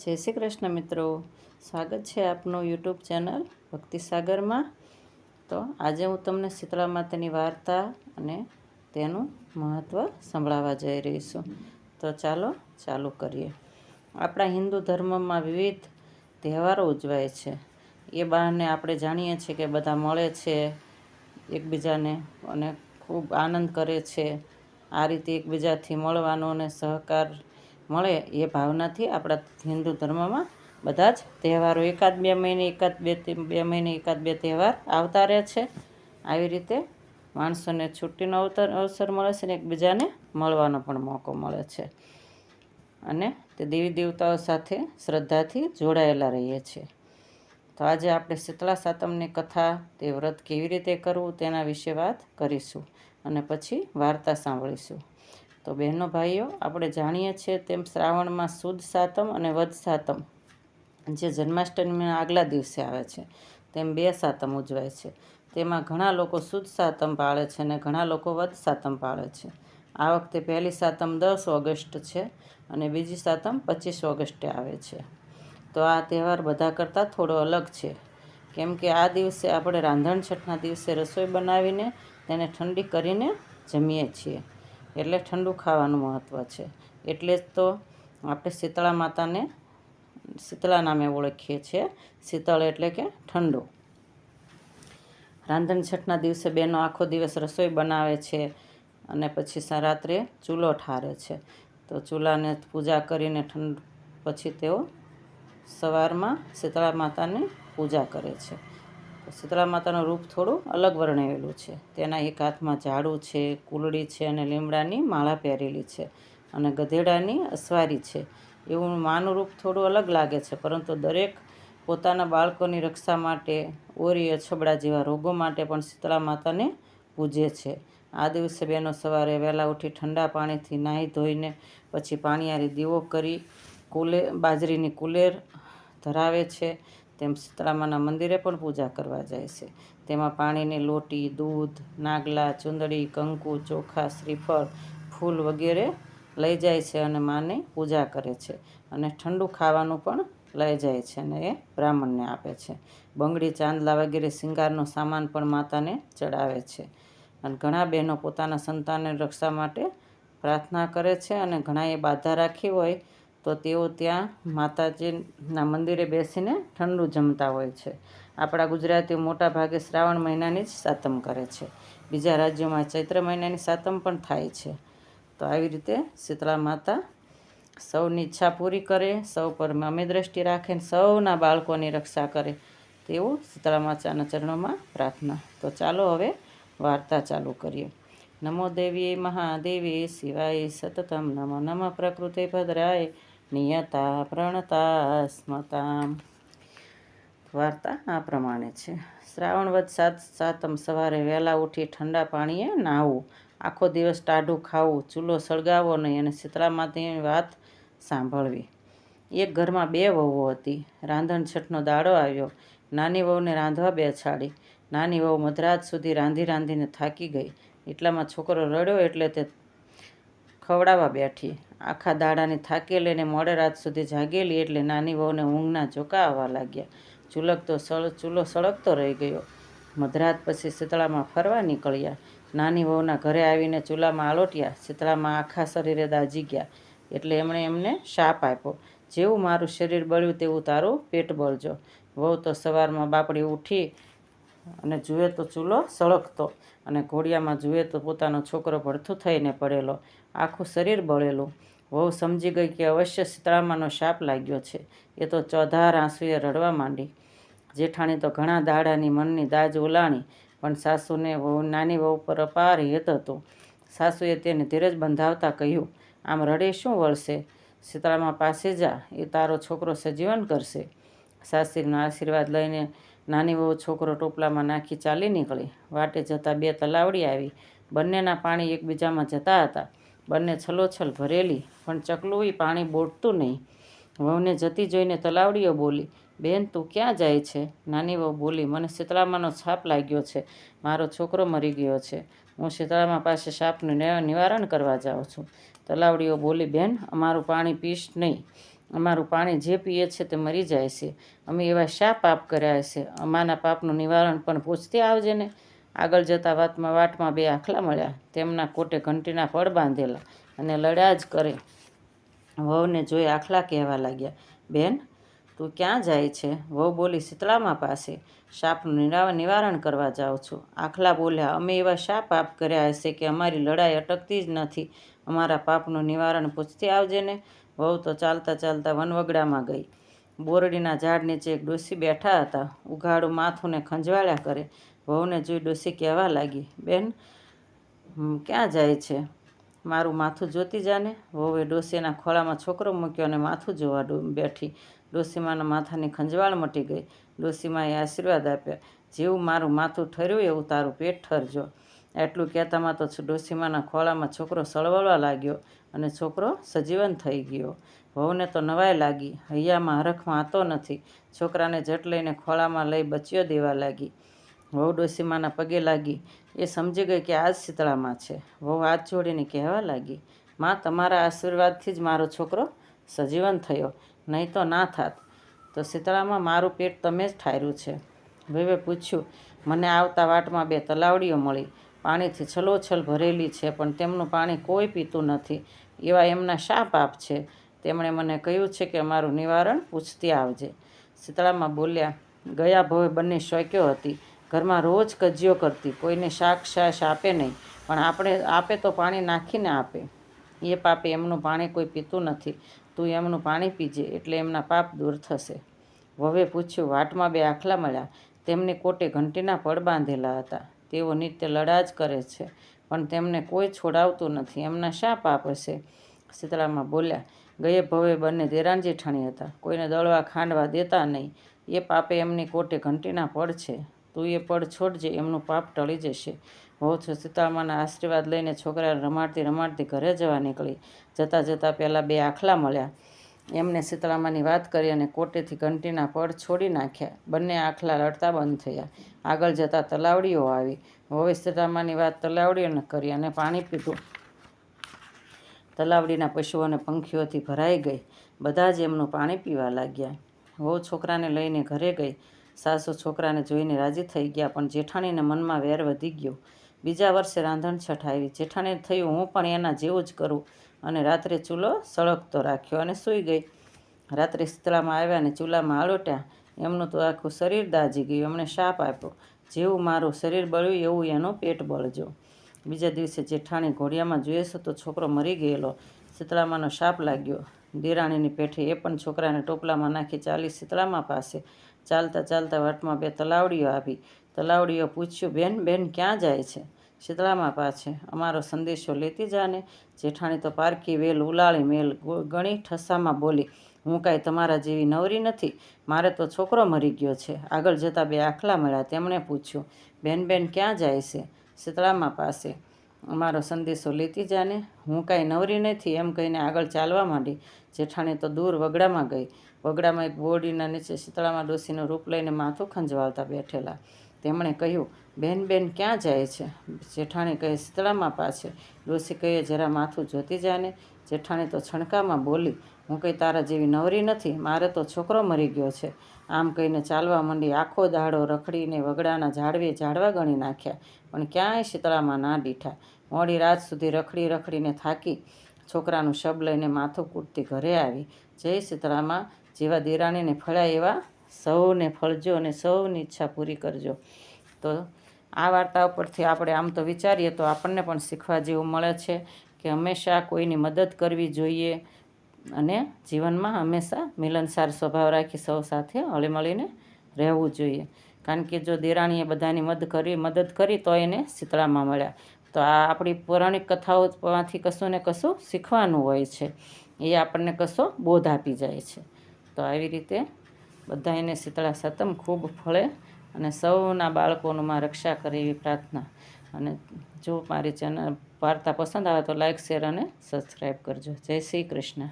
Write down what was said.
જય શ્રી કૃષ્ણ મિત્રો, સ્વાગત છે આપનું યુટ્યુબ ચેનલ ભક્તિ સાગરમાં। તો આજે હું તમને શીતળા માતાની વાર્તા અને તેનું મહત્ત્વ સંભળાવવા જઈ રહી છું। તો ચાલો ચાલુ કરીએ। આપણા હિન્દુ ધર્મમાં વિવિધ તહેવારો ઉજવાય છે। એ બહાને આપણે જાણીએ છીએ કે બધા મળે છે એકબીજાને અને ખૂબ આનંદ કરે છે। આ રીતે એકબીજાથી મળવાનો અને સહકાર મળે એ ભાવનાથી આપણા હિન્દુ ધર્મમાં બધા જ તહેવારો એકાદ બે મહિને એકાદ બે તહેવાર આવતા રહે છે। આવી રીતે માણસોને છુટ્ટીનો અવસર મળે છે ને એકબીજાને મળવાનો પણ મોકો મળે છે અને તે દેવી દેવતાઓ સાથે શ્રદ્ધાથી જોડાયેલા રહીએ છીએ। તો આજે આપણે શીતળા સાતમની કથા, તે વ્રત કેવી રીતે કરવું તેના વિશે વાત કરીશું અને પછી વાર્તા સાંભળીશું। તો બહેનો ભાઈઓ, આપણે જાણીએ છીએ તેમ શ્રાવણમાં સુદ સાતમ અને વદ સાતમ, જે જન્માષ્ટમીના આગલા દિવસે આવે છે, તેમ બે સાતમ ઉજવાય છે। તેમાં ઘણા લોકો સુદ સાતમ પાળે છે અને ઘણા લોકો વદ સાતમ પાળે છે। આ વખતે પહેલી સાતમ 10 ઓગસ્ટ છે અને બીજી સાતમ 25 ઓગસ્ટે આવે છે। તો આ તહેવાર બધા કરતાં થોડો અલગ છે, કેમ કે આ દિવસે આપણે રાંધણછઠના દિવસે રસોઈ બનાવીને તેને ઠંડી કરીને જમીએ છીએ, એટલે ઠંડુ ખાવાનું મહત્ત્વ છે। એટલે જ તો આપણે શીતળા માતાને શીતળા નામે ઓળખીએ છીએ। શીતળ એટલે કે ઠંડુ। રાંધણછઠના દિવસે બહેનો આખો દિવસ રસોઈ બનાવે છે અને પછી રાત્રે ચૂલો ઠારે છે। તો ચૂલાને પૂજા કરીને પછી તેઓ સવારમાં શીતળા માતાની પૂજા કરે છે। શીતળા માતાનું રૂપ થોડું અલગ વર્ણવેલું છે। તેના એક હાથમાં ઝાડુ છે, કુલડી છે અને લીમડાની માળા પહેરેલી છે અને ગધેડાની અસવારી છે। એવું માનું રૂપ થોડું અલગ લાગે છે, પરંતુ દરેક પોતાના બાળકોની રક્ષા માટે, ઓરી અછબડા જેવા રોગો માટે પણ શીતળા માતાને પૂજે છે। આ દિવસે બહેનો સવારે વહેલા ઉઠી ઠંડા પાણીથી નાહી ધોઈને પછી પાણીયારી દીવો કરી બાજરીની કુલેર ધરાવે છે। તેમ શીતળામાના મંદિરે પણ પૂજા કરવા જાય છે। તેમાં પાણીની લોટી, દૂધ, નાગલા, ચુંદડી, કંકુ, ચોખા, શ્રીફળ, ફૂલ વગેરે લઈ જાય છે અને માની પૂજા કરે છે અને ઠંડુ ખાવાનું પણ લઈ જાય છે અને એ બ્રાહ્મણને આપે છે। બંગડી, ચાંદલા વગેરે શિંગારનો સામાન પણ માતાને ચડાવે છે અને ઘણા બહેનો પોતાના સંતાનની રક્ષા માટે પ્રાર્થના કરે છે અને ઘણાએ બાધા રાખી હોય તો તેઓ ત્યાં માતાજીના મંદિરે બેસીને ઠંડુ જમતા હોય છે। આપણા ગુજરાતીઓ મોટા ભાગે શ્રાવણ મહિનાની જ સાતમ કરે છે। બીજા રાજ્યોમાં ચૈત્ર મહિનાની સાતમ પણ થાય છે। તો આવી રીતે શીતળા માતા સૌની ઈચ્છા પૂરી કરે, સૌ પર અમી દ્રષ્ટિ રાખે, સૌના બાળકોની રક્ષા કરે, તેવું શીતળા માતાના ચરણોમાં પ્રાર્થના। તો ચાલો હવે વાર્તા ચાલુ કરીએ। નમો દેવી મહાદેવી શિવાય સતતમ નમો નમઃ પ્રકૃતે ભદ્રાય નિયતા પ્રણતા સ્મતામ। વાર્તા આ પ્રમાણે છે। શ્રાવણ વદ સાતમ સવારે વહેલા ઉઠી ઠંડા પાણીએ નાહવું, આખો દિવસ ટાઢું ખાવું, ચૂલો સળગાવવો નહીં અને શીતળા માતાની વાત સાંભળવી। એક ઘરમાં બે વહુઓ હતી। રાંધણછઠનો દાડો આવ્યો। નાની વહુને રાંધવા બેસાડી। નાની વહુ મધરાત સુધી રાંધીને થાકી ગઈ। એટલામાં છોકરો રડ્યો એટલે તે ખવડાવવા બેઠી। આખા દાડાની થાકેલી અને મોડે રાત સુધી જાગેલી એટલે નાની વહુને ઊંઘના ઝોકા આવવા લાગ્યા। ચૂલો સળગતો રહી ગયો। મધરાત પછી શીતળામાં ફરવા નીકળ્યા। નાની વહુના ઘરે આવીને ચૂલામાં આલોટ્યા। શીતળામાં આખા શરીરે દાઝી ગયા એટલે એમણે એમને શાપ આપ્યો, જેવું મારું શરીર બળ્યું તેવું તારું પેટ બળજો। વહુ તો સવારમાં બાપડી ઉઠી અને જુએ તો ચૂલો સળગતો અને ઘોડિયામાં જુએ તો પોતાનો છોકરો ભડથું થઈને પડેલો, આખું શરીર બળેલું। વહુ સમજી ગઈ કે અવશ્ય શીતળામાનો શાપ લાગ્યો છે। એ તો ચોધાર આંસુએ રડવા માંડી। જેઠાણી તો ઘણા દાડાની મનની દાજ ઓલાણી, પણ સાસુને નાની વહુ પર અપાર હેત હતો। સાસુએ તેને ધીરજ બંધાવતા કહ્યું, આમ રડી શું વળશે? શીતળામા પાસે જા, એ તારો છોકરો સજીવન કરશે। સાસરીના આશીર્વાદ લઈને નાની વહુ છોકરો ટોપલામાં નાખી ચાલી નીકળી। વાટે જતાં બે તલાવડી આવી। બંનેના પાણી એકબીજામાં જતા હતા। બંને છલોછલ ભરેલી, પણ ચકલું પાણી બોટતું નહીં। વહુને જતી જોઈને તલાવડીઓ બોલી, બેન તું ક્યાં જાય છે? નાની વહુ બોલી, મને શીતળામાનો શાપ લાગ્યો છે, મારો છોકરો મરી ગયો છે, હું શીતળામા પાસે શાપનું નિવારણ કરવા જાઉં છું। તલાવડીઓ બોલી, બેન અમારું પાણી પીશ નહીં, અમારું પાણી જે પીએ છે તે મરી જાય છે. અમે એવા શા પાપ કર્યા છે? અમારા પાપનું નિવારણ પણ પૂછતી આવજે ને. આગળ જતાં વાટમાં બે આખલા મળ્યા. તેમના કોટે ઘંટીના પડ બાંધેલા અને લડ્યા જ કરે. વહુને જોઈ આખલા કહેવા લાગ્યા, બેન, તું ક્યાં જાય છે? વહુ બોલી, શીતળામા પાસે શાપનું નિવારણ કરવા જાઉં છું. આખલા બોલ્યા, અમે એવા શા પાપ કર્યા હશે કે અમારી લડાઈ અટકતી જ નથી? અમારા પાપનું નિવારણ પૂછતી આવજે ને. વહુ તો ચાલતા ચાલતા વનવગડામાં ગઈ. બોરડીના ઝાડ નીચે એક ડોસી બેઠા હતા. ઉઘાડું માથું ને ખંજવાળ્યા કરે. વહુને જોઈ ડોસી કહેવા લાગી, બેન, ક્યાં જાય છે? મારું માથું જોતી જાને. વહુએ ડોસીના ખોળામાં છોકરો મૂક્યો અને માથું જોવા બેઠી. ડોસીમાના માથાની ખંજવાળ મટી ગઈ. ડોસીમાએ આશીર્વાદ આપ્યા, જેવું મારું માથું ઠર્યું એવું તારું પેટ ઠરજો. એટલું કહેતામાં તો ડોસીમાના ખોળામાં છોકરો સળવળવા લાગ્યો અને છોકરો સજીવન થઈ ગયો. વહુને તો નવાઈ લાગી. હૈયામાં હરખમાં આતો નથી. છોકરાને જટ લઈને ખોળામાં લઈ બચીઓ દેવા લાગી. વહુ ડોસીમાના પગે લાગી. એ સમજી ગઈ કે આ જ શીતળામાં છે. વહુ હાથ જોડીને કહેવા લાગી, માં, તમારા આશીર્વાદથી જ મારો છોકરો સજીવન થયો, નહીં તો ના થાત. તો શીતળામાં, મારું પેટ તમે જ ઠાર્યું છે. વહુએ પૂછ્યું, મને આવતા વાટમાં બે તલાવડીઓ મળી. પાણીથી છલોછલ ભરેલી છે, પણ તેમનું પાણી કોઈ પીતું નથી. એવા એમના શા પાપ છે? તેમણે મને કહ્યું છે કે અમારું નિવારણ પૂછતી આવજે. શીતળામાં બોલ્યા, ગયા ભવે બંને શોક્યો હતી. ઘરમાં રોજ કજિયો કરતી. કોઈને શાક છાશ આપે નહીં, પણ આપે તો પાણી નાખીને આપે. એ પાપે એમનું પાણી કોઈ પીતું નથી. તું એમનું પાણી પીજે, એટલે એમના પાપ દૂર થશે. વહુએ પૂછ્યું, વાટમાં બે આખલા મળ્યા. તેમની કોટે ઘંટીના પડ બાંધેલા હતા. તેઓ નિત્ય લડા જ કરે છે, પણ તેમને કોઈ છોડાવતું નથી. એમના શા પાપ હશે? શીતળામાં બોલ્યા, ગયે ભવે બંને દેરાણ જેઠાણી હતા. કોઈને દળવા ખાંડવા દેતા નહીં. એ પાપે એમની કોટે ઘંટીના પડ છે. તું એ પડ છોડજે, એમનું પાપ ટળી જશે. વહુ શીતળામાના આશીર્વાદ લઈને છોકરાને રમાડતી ઘરે જવા નીકળી. જતાં જતાં પહેલાં બે આખલા મળ્યા. એમને શીતળામાની વાત કરી અને કોટેથી ઘંટીના પડ છોડી નાખ્યા. બંને આખલા લડતા બંધ થયા. આગળ જતાં તલાવડીઓ આવી. વહુએ શીતળામાની વાત તલાવડીઓને કરી અને પાણી પીધું. તલાવડીના પશુઓ અને પંખીઓથી ભરાઈ ગઈ. બધા જ એમનું પાણી પીવા લાગ્યા. વહુ છોકરાને લઈને ઘરે ગઈ. સાસુ છોકરાને જોઈને રાજી થઈ ગયા, પણ જેઠાણીને મનમાં વેર વધી ગયો. બીજા વર્ષે રાંધણછઠ આવી. જેઠાણીને થયું, હું પણ એના જેવું જ કરું, અને રાત્રે ચૂલો સળગતો રાખ્યો અને સૂઈ ગઈ. રાત્રે શીતળામાં આવ્યા અને ચૂલામાં આળોટ્યા. એમનું તો આખું શરીર દાઝી ગયું. એમણે શાપ આપ્યો, જેવું મારું શરીર બળ્યું એવું એનું પેટ બળજો. બીજા દિવસે જેઠાણી ઘોડિયામાં જોઈએ તો છોકરો મરી ગયેલો. શીતળામાનો શાપ લાગ્યો. દેરાણીની પેઠે એ પણ છોકરાને ટોપલામાં નાખી ચાલી શીતળામા પાસે. ચાલતા ચાલતા વાટમાં બે તલાવડીઓ આવી. તલાવડીઓ પૂછ્યું, બેન, બેન, ક્યાં જાય છે? શીતળામા પાસે, અમારો સંદેશો લેતી જાને. જેઠાણી તો પારકી વેલ ઉલાળી મેલ ગણી ઠસામાં બોલી, હું કાંઈ તમારા જેવી નવરી નથી. મારે તો છોકરો મરી ગયો છે. આગળ જતાં બે આખલા મળ્યા. તેમણે પૂછ્યું, બેન, બેન, ક્યાં જાય છે? શીતળામા પાસે, અમારો સંદેશો લેતી જાને. હું કાંઈ નવરી નથી, એમ કહીને આગળ ચાલવા માંડી. જેઠાણી તો દૂર વગડામાં ગઈ. વગડામાં એક બોરડીના નીચે શીતળામા ડોસીનું રૂપ લઈને માથું ખંજવાળતા બેઠેલા. તેમણે કહ્યું, બેન, બેન, ક્યાં જાય છે? જેઠાણી કહે, શીતળામા પાસે. ડોસી કહે, જરા માથું જોતી જાને. જેઠાણી તો છણકામાં બોલી, હું કંઈ તારા જેવી નવરી નથી. મારે તો છોકરો મરી ગયો છે. આમ કહીને ચાલવા માંડી. આખો દાડો રખડીને વગડાના ઝાડવા ગણી નાખ્યા, પણ ક્યાંય શીતળામા ના દીઠા. મોડી રાત સુધી રખડીને થાકી છોકરાનું શબ લઈને માથું કૂટતી ઘરે આવી. જય શીતળામા. જેવા દેરાણીને ફળ્યા એવા સૌને ફળજો અને સૌની ઈચ્છા પૂરી કરજો. તો આ વાર્તા ઉપરથી આપણે આમ તો વિચારીએ તો આપણને પણ શીખવા જેવું મળે છે કે હંમેશા કોઈની મદદ કરવી જોઈએ અને જીવનમાં હંમેશા મિલનસાર સ્વભાવ રાખી સૌ સાથે હળીમળીને રહેવું જોઈએ. કારણ કે જો દેરાણીએ બધાની મદદ કરી તો એને શીતળામા મળ્યા. તો આ આપણી પૌરાણિક કથાઓમાંથી કશું ને કશું શીખવાનું હોય છે. એ આપણને કશો બોધ આપી જાય છે. તો આવી રીતે બધાને શીતળા સાતમ ખૂબ ફળે અને સૌના બાળકોનું માં રક્ષા કરે એવી પ્રાર્થના. અને જો મારી ચેનલ વાર્તા પસંદ આવે તો લાઈક, શેર અને સબસ્ક્રાઈબ કરજો. જય શ્રી કૃષ્ણ.